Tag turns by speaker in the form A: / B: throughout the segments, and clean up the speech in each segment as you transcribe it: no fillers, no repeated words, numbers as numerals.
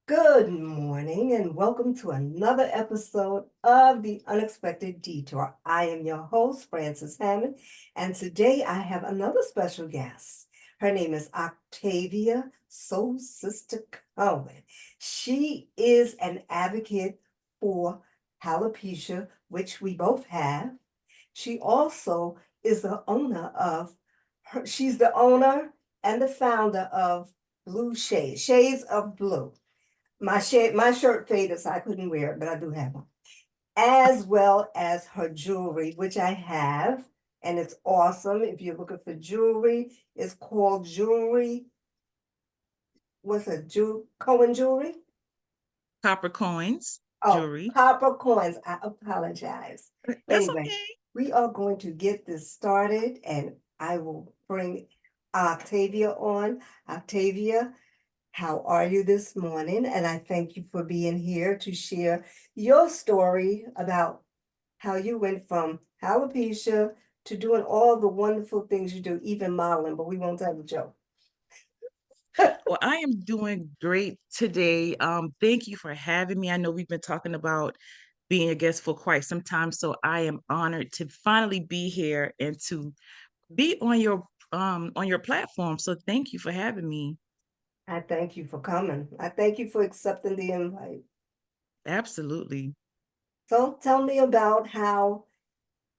A: Good morning and welcome to another episode of The Unexpected Detour. I am your host, Frances Hammond, and today I have another special guest. Her name is Octavia SoulSista Cohen. She is an advocate for alopecia, which we both have. She also is the owner of she's the owner and the founder of Blue Shades of Blue. My shirt faded, so I couldn't wear it, but I do have one. As well as her jewelry, which I have, and it's awesome. If you're looking for jewelry, it's called jewelry. What's it? Cohen jewelry?
B: Copper coins,
A: Oh,
B: jewelry.
A: copper coins. I apologize.
B: That's
A: Anyway,
B: okay.
A: we are going to get this started, and I will bring Octavia on. Octavia, how are you this morning? And I thank you for being here to share your story about how you went from alopecia to doing all the wonderful things you do, even modeling, but we won't tell the joke.
B: Well, I am doing great today. Thank you for having me. I know we've been talking about being a guest for quite some time, so I am honored to finally be here and to be on your platform. So thank you for having me.
A: I thank you for coming. I thank you for accepting the invite.
B: Absolutely.
A: So tell me about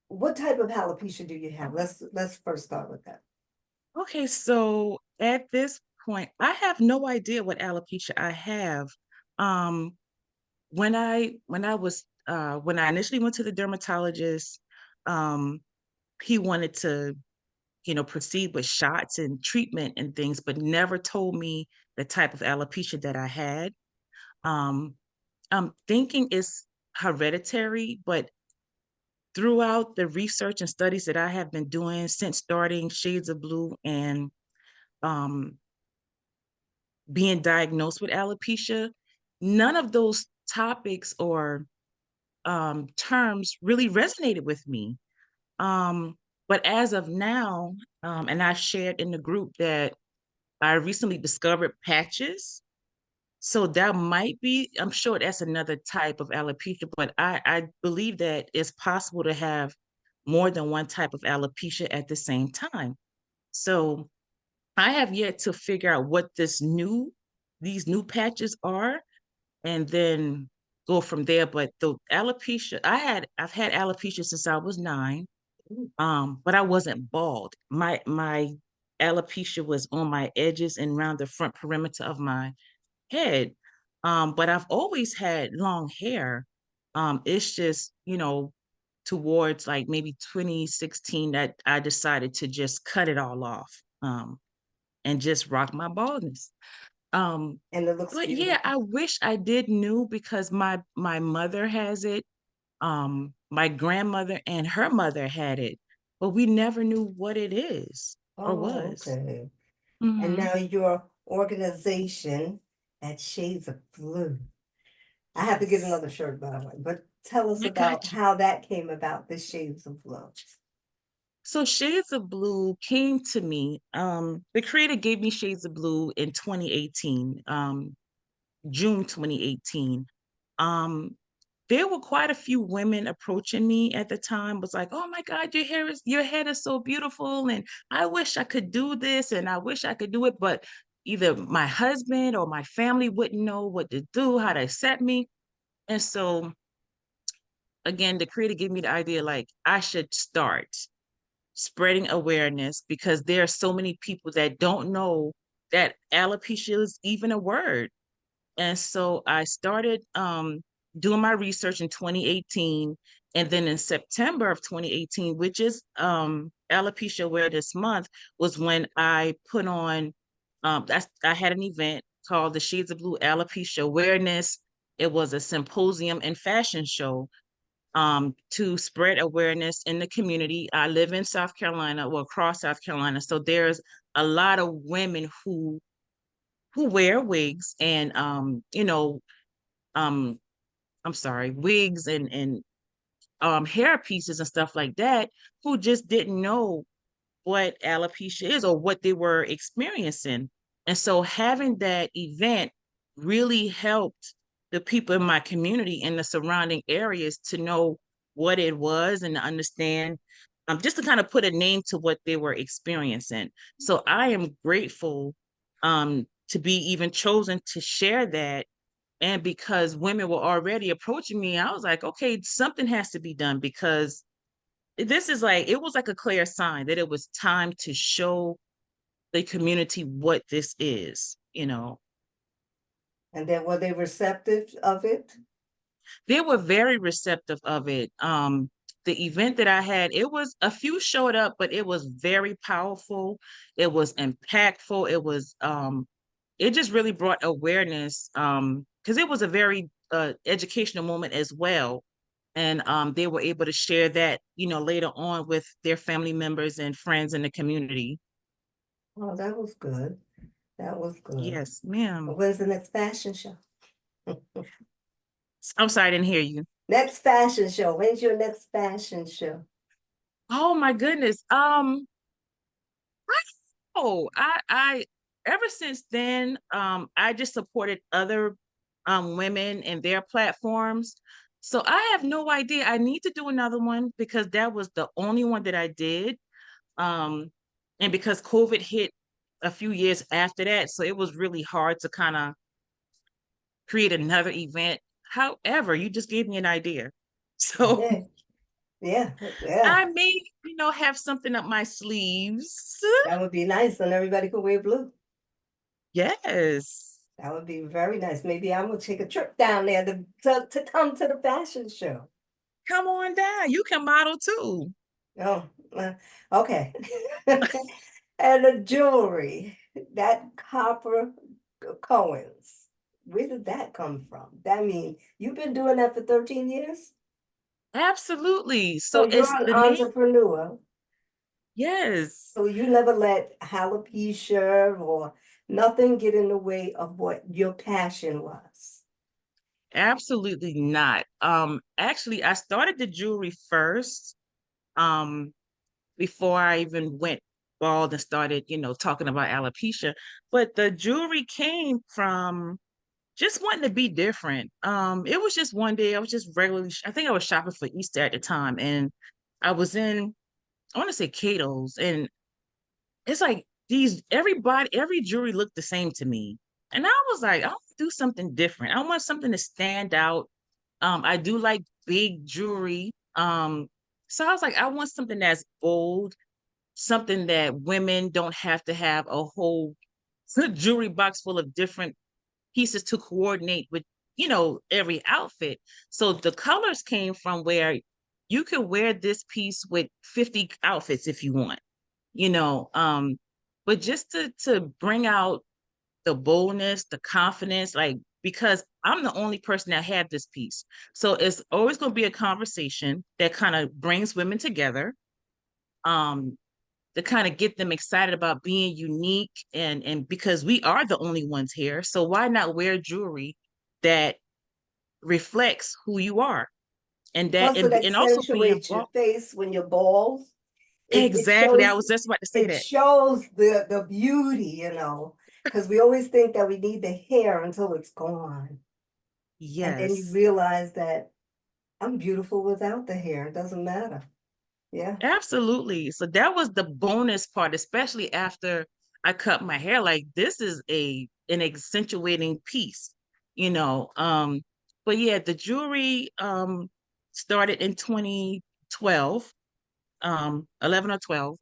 A: what type of alopecia do you have? Let's first start with that.
B: Okay, so at this point, I have no idea what alopecia I have. Um, when I initially went to the dermatologist, um, he wanted to, proceed with shots and treatment and things, but never told me the type of alopecia that I had. Um, I'm thinking it's hereditary, but throughout the research and studies that I have been doing since starting Shades of Blue and um, being diagnosed with alopecia, none of those topics or terms really resonated with me. Um, but as of now, and I shared in the group that I recently discovered patches. So that might be, I'm sure that's another type of alopecia, but I believe that it's possible to have more than one type of alopecia at the same time. So I have yet to figure out what these new patches are and then go from there. But the alopecia, I've had alopecia since I was 9. But I wasn't bald. My alopecia was on my edges and around the front perimeter of my head. But I've always had long hair. It's just, towards like maybe 2016 that I decided to just cut it all off, and just rock my baldness. Um,
A: And it looks
B: but yeah,
A: beautiful.
B: I wish I did knew because my mother has it, my grandmother and her mother had it, but we never knew what it is or
A: Oh,
B: was.
A: okay. And
B: Hmm.
A: now your organization at Shades of Blue. I have to get
B: Yes,
A: another shirt, by the way, but tell us
B: I
A: about
B: got you.
A: how that came about, the Shades of Blue.
B: So Shades of Blue came to me. The creator gave me Shades of Blue in 2018, June 2018. Um, there were quite a few women approaching me at the time, was like, oh my God, your head is so beautiful. And I wish I could do this and I wish I could do it. But either my husband or my family wouldn't know what to do, how to accept me. And so again, the creator gave me the idea like I should start spreading awareness because there are so many people that don't know that alopecia is even a word. And so I started doing my research in 2018. And then in September of 2018, which is Alopecia Awareness Month, was when I put on, I had an event called the Shades of Blue Alopecia Awareness. It was a symposium and fashion show to spread awareness in the community. I live in South Carolina, well, across South Carolina. So there's a lot of women who wear wigs and um I'm sorry, wigs and hair pieces and stuff like that who just didn't know what alopecia is or what they were experiencing. And so having that event really helped the people in my community in the surrounding areas to know what it was and to understand, just to kind of put a name to what they were experiencing. So I am grateful to be even chosen to share that. And because women were already approaching me, I was like, okay, something has to be done because this is like, it was like a clear sign that it was time to show the community what this is, you know.
A: And then were they receptive of it?
B: They were very receptive of it. The event that I had, it was a few showed up, but it was very powerful. It was impactful. It just really brought awareness, because it was a very educational moment as well. And they were able to share that, later on with their family members and friends in the community.
A: Oh, that was good. That was good.
B: Yes, ma'am.
A: When's the next fashion show?
B: I'm sorry, I didn't hear you.
A: Next fashion show. When's your next fashion show?
B: Oh my goodness. I ever since then, I just supported other women and their platforms. So I have no idea. I need to do another one because that was the only one that I did. Um, and because COVID hit a few years after that, so it was really hard to kind of create another event. However, you just gave me an idea. So
A: Yeah, yeah, yeah.
B: I may, have something up my sleeves.
A: That would be nice, and everybody could wear blue.
B: Yes.
A: That would be very nice. Maybe I'm gonna take a trip down there to come to the fashion show.
B: Come on down. You can model too.
A: Oh, okay. And the jewelry, that copper Cohens, where did that come from? That mean you've been doing that for 13 years?
B: Absolutely.
A: So
B: So
A: you're
B: it's
A: an
B: the name.
A: entrepreneur.
B: Yes.
A: So you never let alopecia or nothing get in the way of what your passion was.
B: Absolutely not. Actually, I started the jewelry first, um, before I even went bald and started, talking about alopecia. But the jewelry came from just wanting to be different. It was just one day I was just regularly, I think I was shopping for Easter at the time, and I was in, I want to say Cato's, and it's like every jewelry looked the same to me. And I was like, I want to do something different. I want something to stand out. I do like big jewelry. So I was like, I want something that's bold, something that women don't have to have a whole jewelry box full of different pieces to coordinate with, every outfit. So the colors came from where you could wear this piece with 50 outfits if you want, you know. But just to bring out the boldness, the confidence, like because I'm the only person that had this piece. So it's always going to be a conversation that kind of brings women together. Um, to kind of get them excited about being unique and because we are the only ones here. So why not wear jewelry that reflects who you are? And that
A: Plus, it
B: and also being
A: accentuates your face when you're bald. It
B: exactly. I
A: shows
B: was just about to say
A: it
B: that.
A: shows the beauty, because we always think that we need the hair until it's gone. And then you
B: Yes.
A: realize that I'm beautiful without the hair. It doesn't matter. Yeah.
B: Absolutely. So that was the bonus part, especially after I cut my hair. Like this is an accentuating piece, you know. But yeah, the jewelry started in 2012, 11 or 12.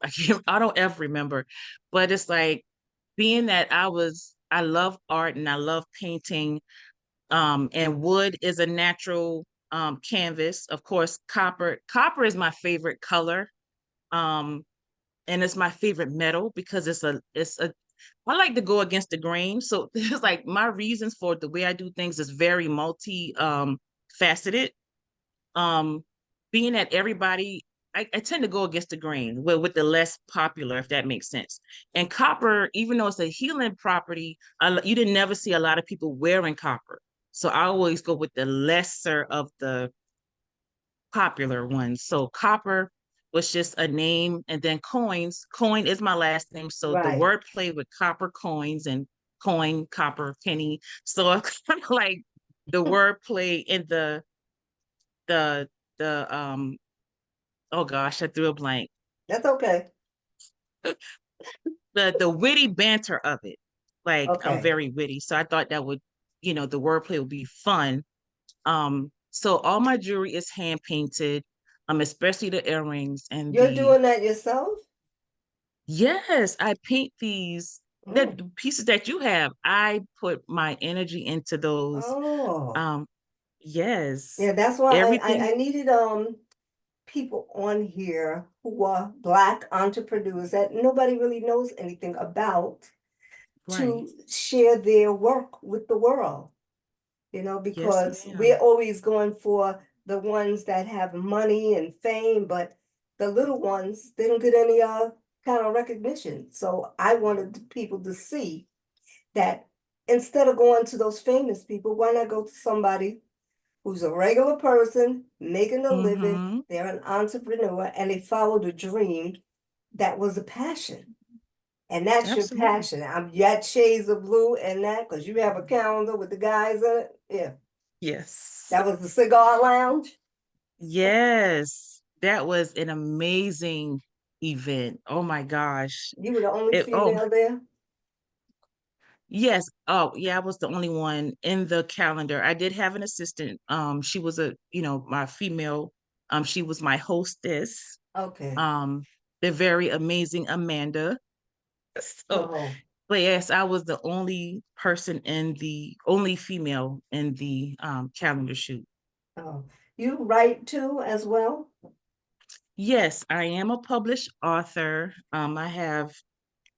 B: I don't ever remember. But it's like being that I love art and I love painting, and wood is a natural canvas. Of course, copper is my favorite color, um, and it's my favorite metal because it's a I like to go against the grain. So it's like my reasons for the way I do things is very multi faceted. Um, being that everybody, I tend to go against the grain with the less popular, if that makes sense. And copper, even though it's a healing property, you didn't never see a lot of people wearing copper. So I always go with the lesser of the popular ones. So copper was just a name, and then coins. Coin is my last name, so the
A: Right.
B: wordplay with copper coins and coin, copper, penny. So it's kind of like the wordplay and the the oh gosh, I threw a blank.
A: That's okay.
B: The witty banter of it. Like I'm
A: Okay.
B: very witty. So I thought that would, the wordplay would be fun. So all my jewelry is hand painted, especially the earrings and
A: You're
B: the
A: doing that yourself?
B: yes, I paint these
A: Mm.
B: the pieces that you have. I put my energy into those.
A: Oh,
B: Um, yes.
A: yeah, that's why I
B: Everything
A: needed people on here who are Black entrepreneurs that nobody really knows anything about
B: right.
A: to share their work with the world,
B: Yes,
A: because we're
B: ma'am.
A: always going for the ones that have money and fame, but the little ones, they don't get any kind of recognition. So I wanted people to see that instead of going to those famous people, why not go to somebody who's a regular person making a living?
B: Mm-hmm.
A: They're an entrepreneur and they followed a dream that was a passion. And that's your
B: Absolutely.
A: passion. I'm got shades of blue and that because you have a calendar with the guys in it. Yeah.
B: Yes.
A: That was the cigar lounge.
B: Yes. That was an amazing event. Oh my gosh.
A: You were the only
B: Oh,
A: female there.
B: yes. Oh, yeah, I was the only one in the calendar. I did have an assistant. She was my female. She was my hostess.
A: Okay.
B: Um, the very amazing Amanda. So,
A: Oh,
B: but yes, I was the only female in the calendar shoot.
A: oh. You write too as well?
B: Yes, I am a published author. I have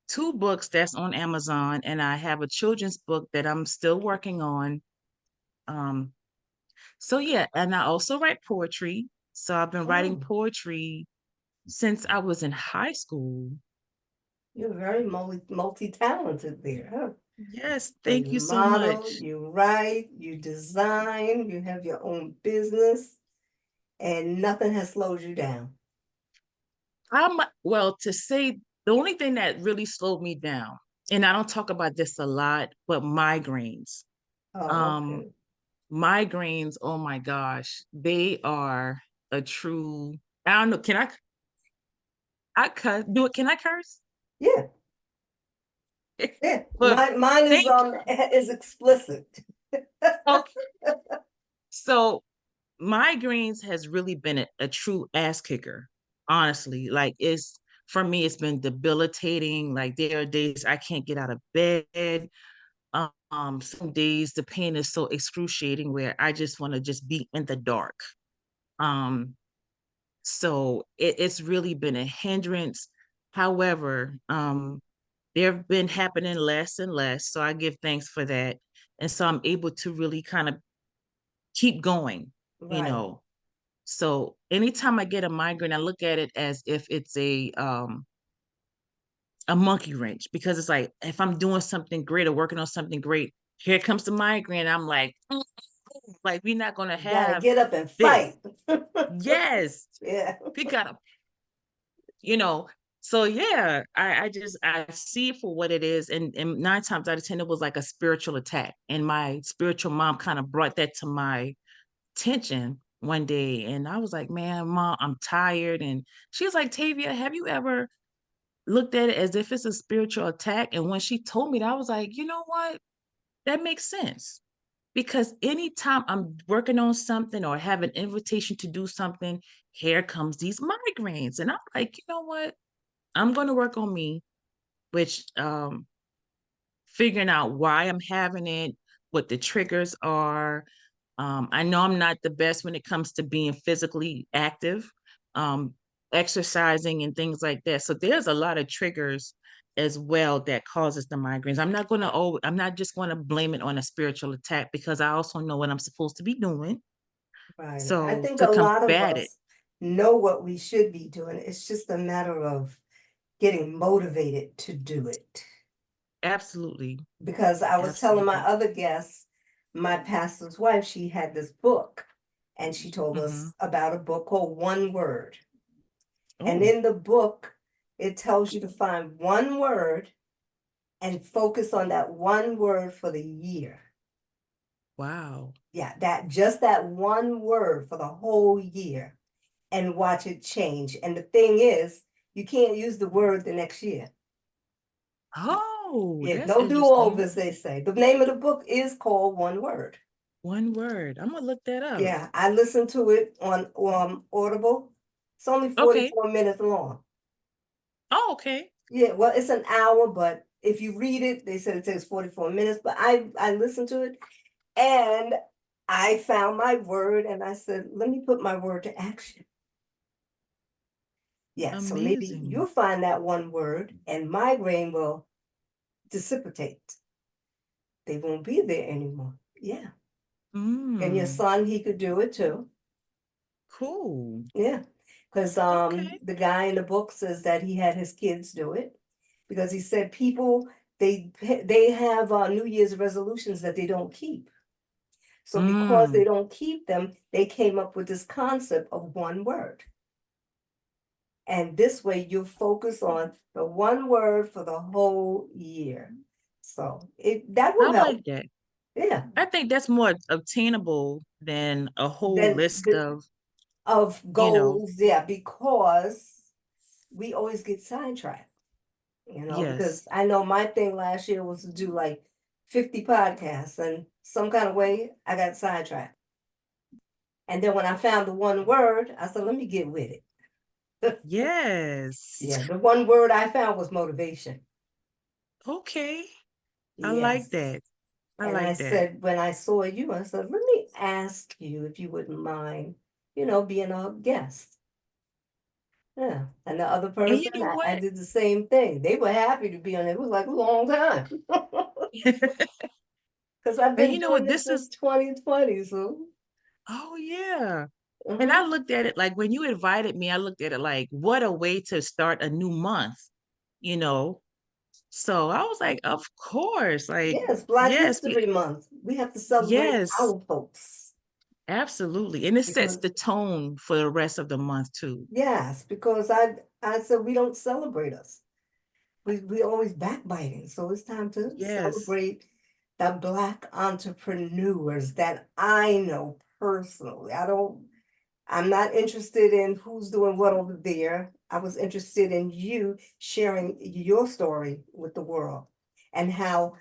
B: two books that's on Amazon, and I have a children's book that I'm still working on. Um, so yeah, and I also write poetry. So I've been writing
A: Oh,
B: poetry since I was in high school.
A: you're very multi-talented there, huh?
B: Yes,
A: So
B: thank
A: you
B: you so
A: model,
B: much.
A: you write, you design, you have your own business, and nothing has slowed you down.
B: Well, to say the only thing that really slowed me down, and I don't talk about this a lot, but migraines.
A: Oh,
B: Um,
A: okay.
B: migraines, oh my gosh, they are a true, I don't know, I curse, do it, can I curse?
A: Yeah, yeah.
B: But
A: Mine is
B: thank
A: is explicit.
B: okay. So migraines has really been a true ass kicker, honestly. Like it's for me, it's been debilitating. Like there are days I can't get out of bed. Some days the pain is so excruciating where I just want to just be in the dark. Um, so it's really been a hindrance. However, they've been happening less and less. So I give thanks for that. And so I'm able to really kind of keep going, you
A: Right,
B: know. So anytime I get a migraine, I look at it as if it's a monkey wrench because it's like if I'm doing something great or working on something great, here comes the migraine. I'm like, like we're not gonna
A: you gotta
B: have
A: get up and
B: this.
A: fight.
B: Yes,
A: Yeah,
B: we gotta, you know. So yeah, I see it for what it is, and 9 times out of 10, it was like a spiritual attack, and my spiritual mom kind of brought that to my attention one day, and I was like, man, mom, I'm tired, and she was like, Tavia, have you ever looked at it as if it's a spiritual attack? And when she told me that, I was like, you know what? That makes sense. Because anytime I'm working on something or have an invitation to do something, here comes these migraines. And I'm like, you know what? I'm going to work on me, which figuring out why I'm having it, what the triggers are. I know I'm not the best when it comes to being physically active, um, exercising and things like that. So there's a lot of triggers as well that causes the migraines. I'm not just going to blame it on a spiritual attack because I also know what I'm supposed to be doing.
A: right. I
B: So
A: think a
B: to
A: lot of
B: combat it,
A: us know what we should be doing. It's just a matter of getting motivated to do it.
B: absolutely,
A: Because I was telling my
B: absolutely.
A: other guests, my pastor's wife, she had this book, and she told
B: Hmm.
A: us about a book called One Word. And
B: Oh,
A: in the book, it tells you to find one word and focus on that one word for the year.
B: Wow.
A: Yeah, that just that one word for the whole year and watch it change. And the thing is, you can't use the word the next year.
B: Oh,
A: Yeah,
B: that's
A: no
B: interesting.
A: do-overs, they say. The name of the book is called One Word.
B: One word. I'm gonna look that up.
A: Yeah, I listened to it on Audible. It's only
B: Okay.
A: 44 minutes long.
B: Oh, okay.
A: Yeah, well, it's an hour, but if you read it, they said it takes 44 minutes. But I listened to it and I found my word and I said, let me put my word to action. Yeah, so maybe you'll
B: Amazing.
A: find that one word and migraine will dissipate. They won't be there anymore. Yeah. And your
B: Mm,
A: son, he could do it too.
B: cool.
A: Yeah. Because
B: Okay.
A: the guy in the book says that he had his kids do it because he said people they have New Year's resolutions that they don't keep. So because they
B: Mm.
A: don't keep them, they came up with this concept of one word. And this way you focus on the one word for the whole year. So it that
B: I
A: will help.
B: like that.
A: Yeah.
B: I think that's more obtainable than a whole
A: Then
B: list
A: of
B: you know,
A: goals, yeah, because we always get sidetracked, because
B: yes.
A: I know my thing last year was to do like 50 podcasts and some kind of way I got sidetracked. And then when I found the one word, I said, let me get with it.
B: Yes.
A: Yeah, the one word I found was motivation.
B: Okay. I like
A: Yes.
B: that. I
A: And I
B: like that.
A: said, when I saw you, I said, let me ask you if you wouldn't mind, being a guest. Yeah. And the other
B: And you
A: person,
B: know
A: I
B: what?
A: did the same thing. They were happy to be on it. It was like a long time. Because I've
B: And
A: been
B: you know
A: doing
B: what?
A: this
B: This
A: since
B: is
A: 2020. So,
B: oh yeah. And I
A: mhm.
B: looked at it like when you invited me, I looked at it like what a way to start a new month, you know. So I was like, of course, like
A: Yes, Black
B: yes,
A: History Month. We have to celebrate
B: yes,
A: our folks.
B: absolutely. And it sets the
A: Because,
B: tone for the rest of the month too.
A: yes, because I said we don't celebrate us. We always backbiting. So it's time to
B: Yes.
A: celebrate the Black entrepreneurs that I know personally. I'm not interested in who's doing what over there. I was interested in you sharing your story with the world and how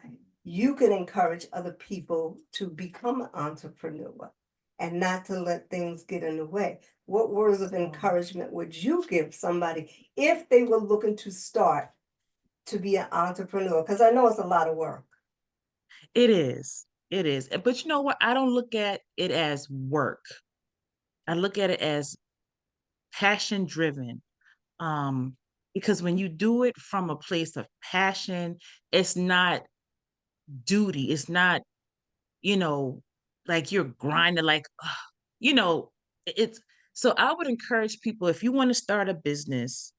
A: you can encourage other people to become an entrepreneur and not to let things get in the way. What words of
B: Oh.
A: encouragement would you give somebody if they were looking to start to be an entrepreneur? Because I know it's a lot of work.
B: It is. It is. But you know what? I don't look at it as work. I look at it as passion driven. Um, because when you do it from a place of passion, it's not duty. It's not, you know, like you're grinding, like, ugh, you know, it's so I would encourage people if you want to start a business,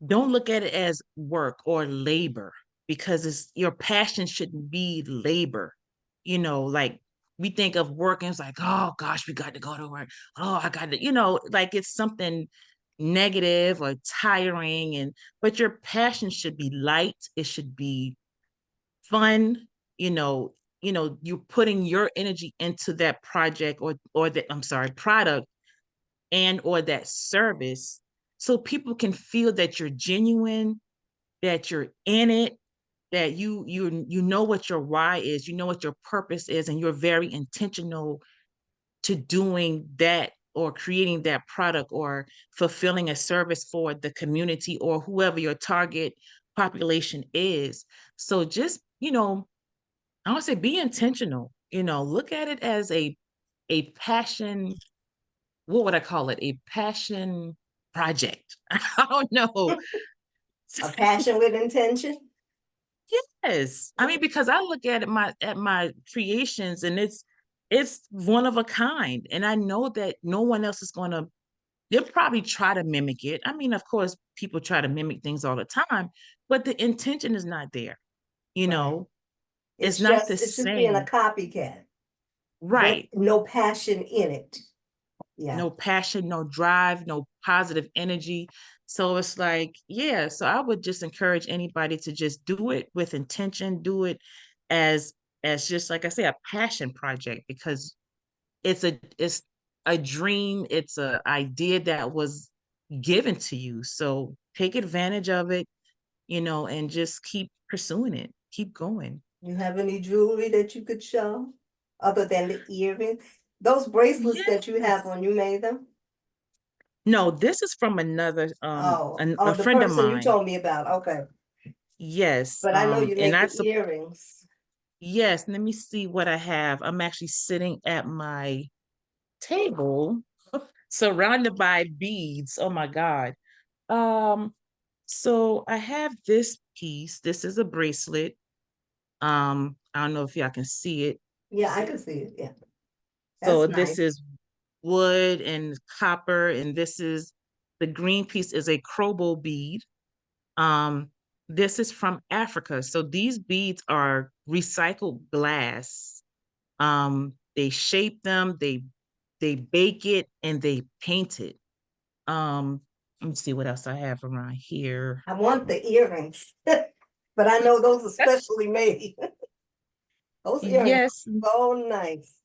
B: don't look at it as work or labor because it's your passion shouldn't be labor. Like we think of work and it's like, oh gosh, we got to go to work. Oh, I got to, like it's something negative or tiring. But your passion should be light. It should be fun. You're putting your energy into that project or that I'm sorry, product and or that service so people can feel that you're genuine, that you're in it, that you know what your why is, you know what your purpose is, and you're very intentional to doing that or creating that product or fulfilling a service for the community or whoever your target population is. So just, I want to say be intentional, look at it as a passion. What would I call it? A passion project. I don't know.
A: A passion with intention.
B: Yes. I mean,
A: Mm.
B: because I look at my creations and it's one of a kind. And I know that no one else is gonna they'll probably try to mimic it. I mean, of course, people try to mimic things all the time, but the intention is not there, you
A: Right.
B: know. It's not the
A: It's just being a
B: same.
A: copycat, but
B: Right.
A: no passion in it. Yeah.
B: No passion, no drive, no positive energy. So it's like, yeah, so I would just encourage anybody to just do it with intention, do it as just like I say, a passion project, because it's a dream, it's a idea that was given to you. So take advantage of it, and just keep pursuing it. Keep going.
A: You have any jewelry that you could show other than the earring? Those bracelets that you have
B: Yes.
A: on, you made them?
B: No, this is from another a
A: The
B: friend of
A: person you
B: mine.
A: told me about. Okay.
B: Yes.
A: But I know you
B: And
A: make the
B: that's
A: earrings.
B: yes, let me see what I have. I'm actually sitting at my table surrounded by beads. Oh my God. Um, so I have this piece. This is a bracelet. I don't know if y'all can see it.
A: Yeah, I can see it. Yeah,
B: So
A: that's
B: this
A: nice.
B: is wood and copper, and this is the green piece is a crobo bead. Um, this is from Africa. So these beads are recycled glass. They shape them, they bake it, and they paint it. Let me see what else I have around here.
A: I want the earrings, but I know those are specially made. Those earrings
B: Yes,
A: are so nice.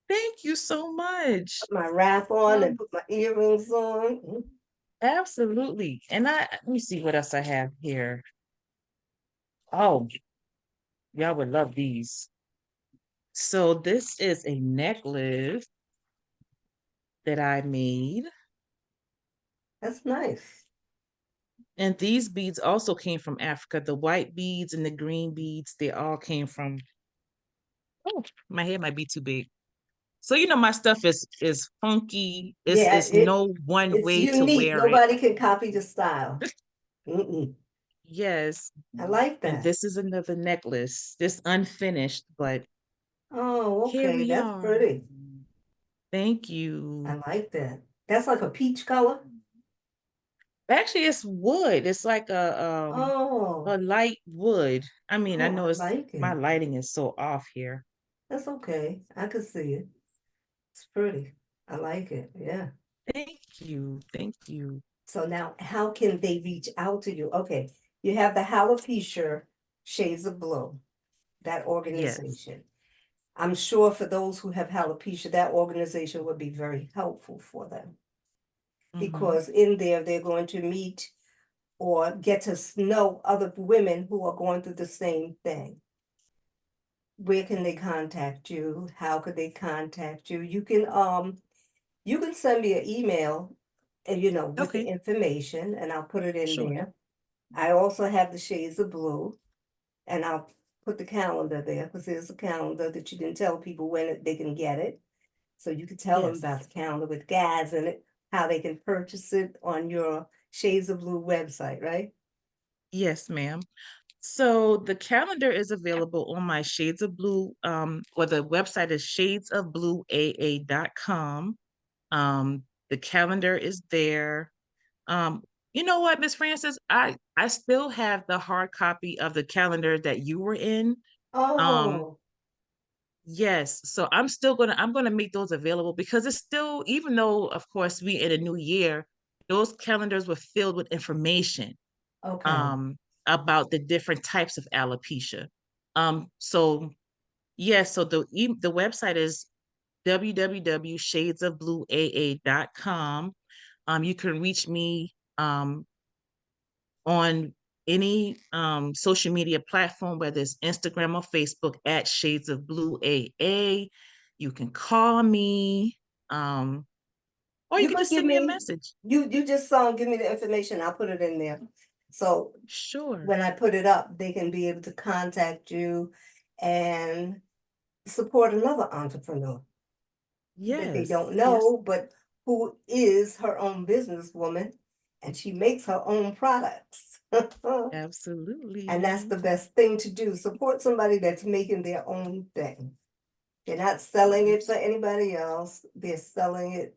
B: thank you so much.
A: Put my wrap on and
B: Um,
A: put my earrings on.
B: Absolutely. And let me see what else I have here. Oh, y'all would love these. So this is a necklace that I made.
A: That's nice.
B: And these beads also came from Africa. The white beads and the green beads, they all came from, oh, my head might be too big. So my stuff is funky.
A: Yeah,
B: It's no one
A: it's
B: way to
A: unique.
B: wear it.
A: Nobody can copy the style. Mm-mm.
B: Yes.
A: I like
B: And
A: that.
B: this is another necklace. This unfinished, but
A: Oh,
B: here
A: okay.
B: we
A: That's
B: are.
A: pretty.
B: Thank
A: I
B: you.
A: like that. That's like a peach color.
B: Actually, it's wood. It's like
A: Oh,
B: a light wood. I mean, I
A: oh,
B: know
A: I
B: it's
A: like
B: my
A: it.
B: lighting is so off here.
A: That's okay. I can see it. It's pretty. I like it. Yeah.
B: Thank you. Thank you.
A: So now, how can they reach out to you? Okay, you have the Alopecia Shades of Blue, that
B: Yes.
A: organization. I'm sure for those who have alopecia, that organization would be very helpful for them
B: Mm-hmm.
A: because in there they're going to meet or get to know other women who are going through the same thing. Where can they contact you? How could they contact you? You can send me an email and with the
B: Okay.
A: information and I'll put it in
B: Sure.
A: there. I also have the shades of blue and I'll put the calendar there because there's a calendar that you can tell people when they can get it. So you can tell them about
B: Yes.
A: the calendar with guides in it, how they can purchase it on your Shades of Blue website, right?
B: Yes, ma'am. So the calendar is available on my Shades of Blue, or the website is shadesofblueaa.com. The calendar is there. You know what, Miss Francis? I still have the hard copy of the calendar that you were in. Um,
A: Oh,
B: yes, so I'm gonna make those available because it's still, even though of course we in a new year, those calendars were filled with information
A: okay.
B: um about the different types of alopecia. So yes, so the website is www.shadesofblueaa.com. You can reach me on any social media platform, whether it's Instagram or Facebook, at Shades of Blue AA. You can call me, um, or you
A: You
B: can
A: could
B: just
A: give
B: send me a
A: me,
B: message.
A: you just give me the information, I'll put it in there. So
B: Sure.
A: when I put it up, they can be able to contact you and support another entrepreneur that they
B: Yes.
A: don't
B: Yes.
A: know, but who is her own businesswoman and she makes her own products. And that's
B: Absolutely.
A: the best thing to do. Support somebody that's making their own thing. They're not selling it for anybody else, they're selling it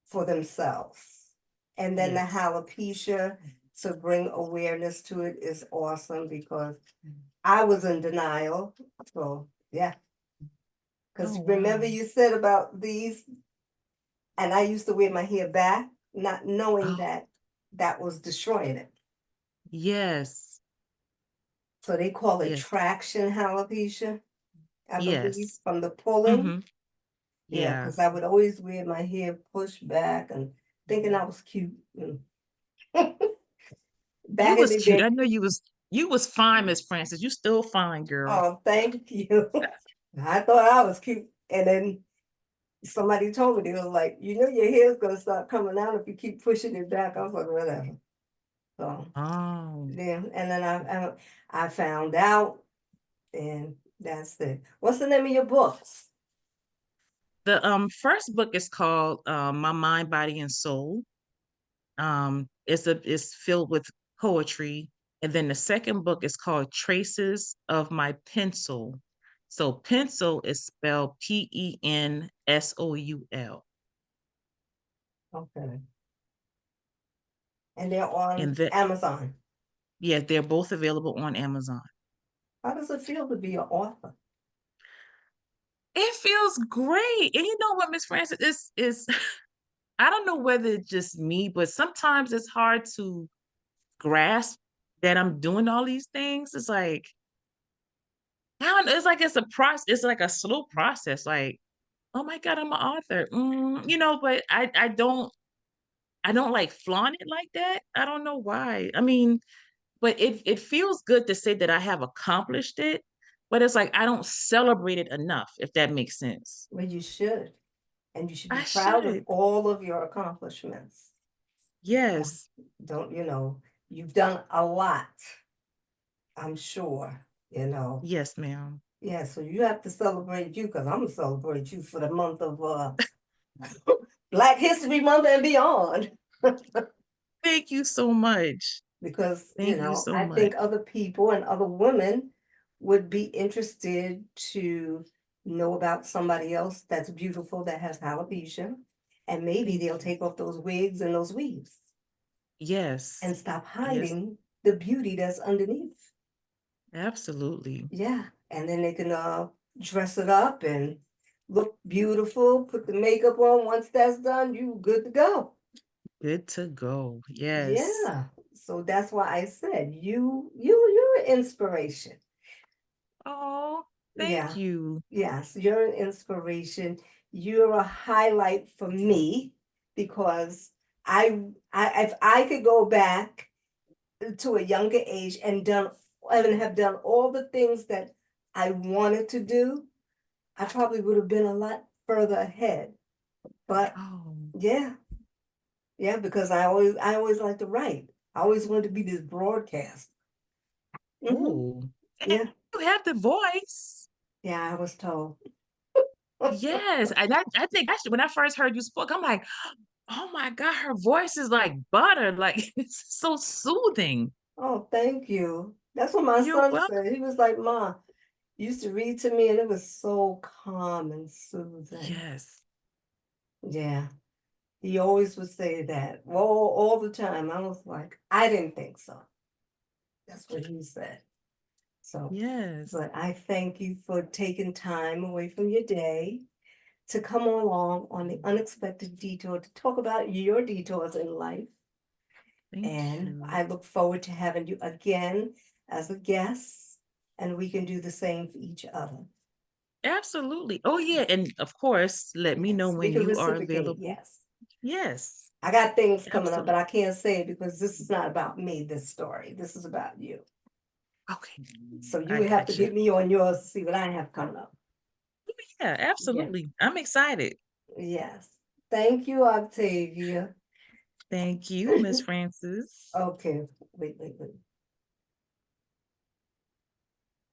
A: for themselves. And then the
B: Yes.
A: alopecia, to bring awareness to it is awesome because I was in denial. So, yeah. Because
B: Oh,
A: remember,
B: wow.
A: you said about these, and I used to wear my hair back, not knowing
B: Oh,
A: that that was destroying it.
B: Yes.
A: So they call it
B: Yes.
A: traction alopecia, I believe,
B: Yes.
A: from the pulling.
B: Mhm.
A: Yeah,
B: Yeah.
A: because I would always wear my hair pushed back and thinking I was cute.
B: You
A: Back in
B: was
A: the
B: cute. I
A: day.
B: know you was fine, Miss Francis. You still fine, girl.
A: Oh, thank you. I thought I was cute. And then somebody told me, they were like, you know, your hair's gonna start coming out if you keep pushing it back. I was like, whatever. So
B: Oh.
A: yeah, and then I found out, and that's it. What's the name of your books?
B: The first book is called My Mind, Body, and Soul. It's filled with poetry. And then the second book is called Traces of My Pencil. So pencil is spelled Pensoul.
A: Okay, and they're on
B: And that
A: Amazon.
B: yeah, they're both available on Amazon.
A: How does it feel to be an author?
B: It feels great. And you know what, Miss Francis, is I don't know whether it's just me, but sometimes it's hard to grasp that I'm doing all these things. It's like, I don't know, it's like it's a process, it's like a slow process. Like, oh my God, I'm an author. But I don't like flaunt it like that. I don't know why. I mean, but it feels good to say that I have accomplished it, but it's like I don't celebrate it enough, if that makes sense.
A: Well, you should, and you should be
B: I
A: proud of
B: should.
A: all of your accomplishments. Yeah.
B: Yes.
A: Don't, you've done a lot, I'm sure.
B: Yes, ma'am.
A: Yeah, so you have to celebrate you because I'm gonna celebrate you for the month of Black History Month and beyond.
B: Thank you so much.
A: Because,
B: Thank you so
A: I
B: much.
A: think other people and other women would be interested to know about somebody else that's beautiful that has alopecia. And maybe
B: Thank
A: they'll
B: you.
A: take off those wigs and those weaves
B: Yes.
A: and stop
B: Yes,
A: hiding the beauty that's underneath.
B: absolutely.
A: Yeah, and then they can dress it up and look beautiful, put the makeup on. Once that's done, you good to go.
B: Good to go. Yes.
A: Yeah. So that's why I said you're an inspiration.
B: Oh, thank
A: Yeah.
B: you.
A: Yes, you're an inspiration. You're a highlight for me because I if I could go back to a younger age and have done all the things that I wanted to do, I probably would have been a lot further ahead. But
B: Oh,
A: yeah, yeah, because I always like to write. I always wanted to be this broadcast.
B: oh. And
A: Yeah,
B: you have the voice.
A: yeah, I was told.
B: Yes. I think actually when I first heard you spoke, I'm like, oh my God, her voice is like butter. Like it's so soothing.
A: Oh, thank you. That's what my
B: You're
A: son
B: welcome.
A: said. He was like, "Ma, you used to read to me, and it was so calm and soothing."
B: Yes.
A: Yeah, he always would say that all the time. I was like, I didn't think so. That's what he said. So,
B: Yes.
A: but I thank you for taking time away from your day to come along on the unexpected detour to talk about your detours in life.
B: Thank
A: And
B: you.
A: I look forward to having you again as a guest, and we can do the same for each other.
B: Absolutely. Oh yeah. And of course, let me know
A: Yes, we
B: when
A: can
B: you are
A: reciprocate.
B: available.
A: Yes.
B: Yes.
A: I got things coming up, but
B: Absolutely.
A: I can't say it because this is not about me, this story. This is about you.
B: Okay.
A: So you
B: I
A: would have to
B: gotcha.
A: get me on yours to see what I have coming up.
B: Yeah,
A: Yeah.
B: absolutely. I'm excited.
A: Yes. Thank you, Octavia.
B: Thank you, Miss Francis.
A: Okay. Wait.